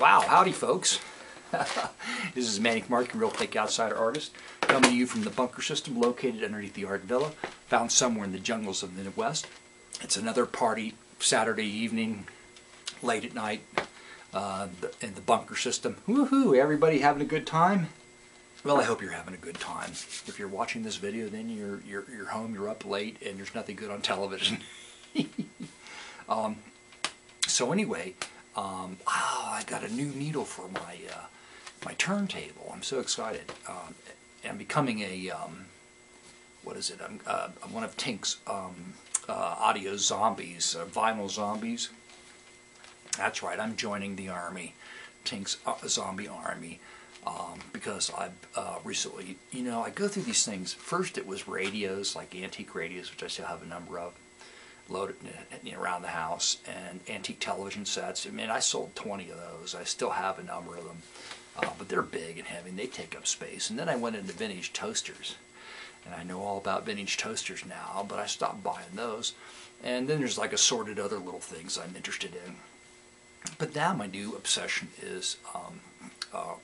Wow, howdy folks. This is Manic Mark, Real Fake Outsider Artist, coming to you from the bunker system located underneath the Art Villa, found somewhere in the jungles of the Midwest. It's another party, Saturday evening, late at night, in the bunker system. Woohoo! Everybody having a good time? Well, I hope you're having a good time. If you're watching this video, then you're home, you're up late, and there's nothing good on television. So anyway, I got a new needle for my my turntable. I'm so excited. I'm becoming a what is it? I'm one of Tink's audio zombies, vinyl zombies. That's right. I'm joining the army, Tink's zombie army, because I've recently, I go through these things. First, it was radios, like antique radios, which I still have a number of, loaded around the house, and antique television sets. I mean, I sold 20 of those. I still have a number of them, but they're big and heavy, and they take up space. And then I went into vintage toasters, and I know all about vintage toasters now, but I stopped buying those. And then there's like assorted other little things I'm interested in. But now my new obsession is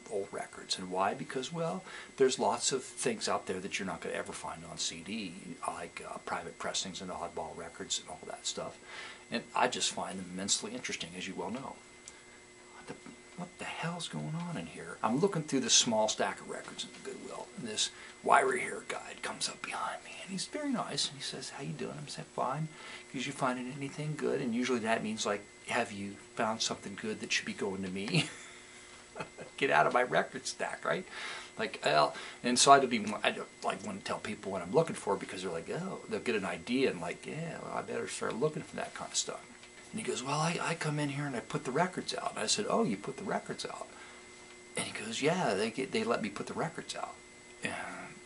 old records. And why? Because, well, there's lots of things out there that you're not going to ever find on CD, like private pressings and oddball records and all that stuff. And I just find them immensely interesting, as you well know. What the hell's going on in here? I'm looking through this small stack of records in the Goodwill, and this wiry hair guide comes up behind me, and he's very nice, and he says, "How you doing?" I'm saying, "Fine." Because you finding anything good? And usually that means, like, have you found something good that should be going to me? Get out of my record stack, right? Like, well, and so I don't like want to tell people what I'm looking for, because they're like, oh, they'll get an idea and like, yeah, well, I better start looking for that kind of stuff. And he goes, well, I come in here and I put the records out. And I said, oh, you put the records out? And he goes, yeah, they let me put the records out. And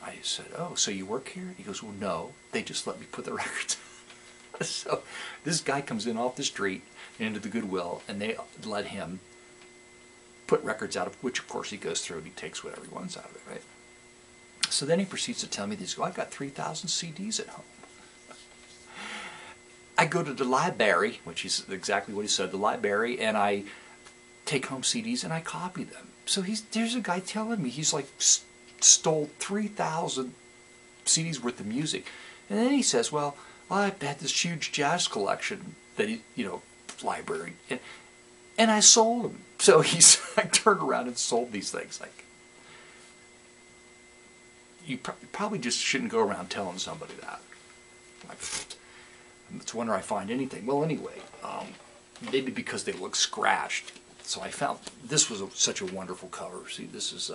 I said, oh, so you work here? He goes, well, no, they just let me put the records out. So this guy comes in off the street into the Goodwill, and they let him put records out, of which of course he goes through and he takes whatever he wants out of it, right? So then he proceeds to tell me this, I've got 3,000 CDs at home. I go to the library, which is exactly what he said, the library, and I take home CDs and I copy them. So there's a guy telling me he's like stole 3,000 CDs worth of music. And then he says, well, I've had this huge jazz collection that he, library, and I sold them. So I turned around and sold these things. Like, you probably just shouldn't go around telling somebody that. Like, it's wonder I find anything. Well, anyway, maybe because they look scratched. So I found this was such a wonderful cover. See, this is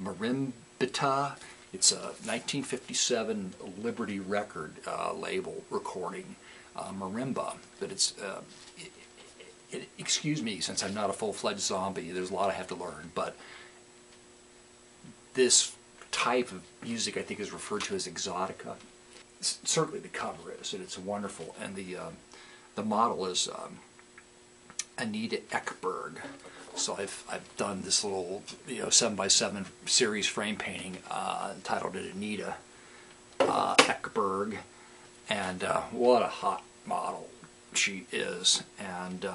Marimbita. It's a 1957 Liberty record label recording, marimba, but it's. Excuse me, since I'm not a full-fledged zombie, there's a lot I have to learn, but this type of music I think is referred to as exotica. Certainly the cover is, and it's wonderful, and the model is Anita Ekberg. So I've done this little 7x7 series frame painting, titled it Anita Ekberg, and what a hot model she is. And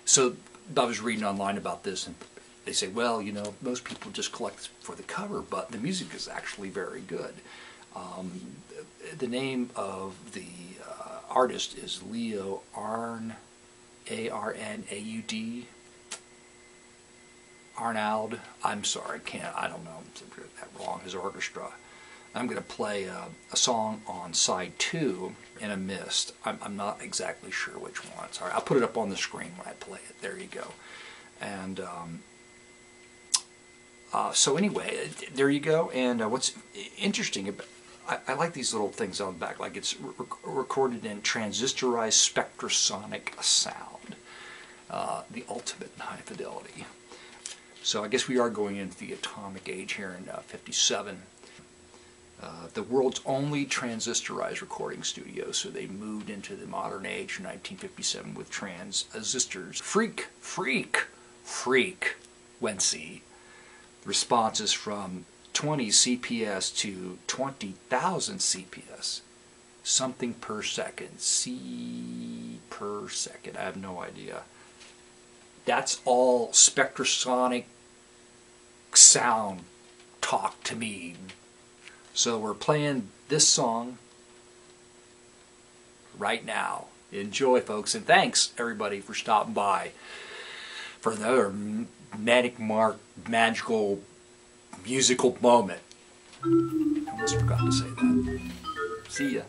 so I was reading online about this, and they say, well, most people just collect for the cover, but the music is actually very good. The name of the artist is Leo Arnaud, A-R-N-A-U-D. Arnaud. I'm sorry, I don't know, I'm that wrong, his orchestra. I'm going to play a song on side 2 in a mist. I'm not exactly sure which one. Sorry, I'll put it up on the screen when I play it. There you go. And so anyway, there you go. And what's interesting about, I like these little things on the back, like it's recorded in transistorized spectrosonic sound, the ultimate in high fidelity. So I guess we are going into the atomic age here in 57. The world's only transistorized recording studio, so they moved into the modern age in 1957 with transistors. Freak, Wency. Responses from 20 CPS to 20,000 CPS. Something per second. C per second. I have no idea. That's all spectrosonic sound talk to me. So we're playing this song right now. Enjoy, folks, and thanks everybody for stopping by for another magical musical moment. I almost forgot to say that. See ya.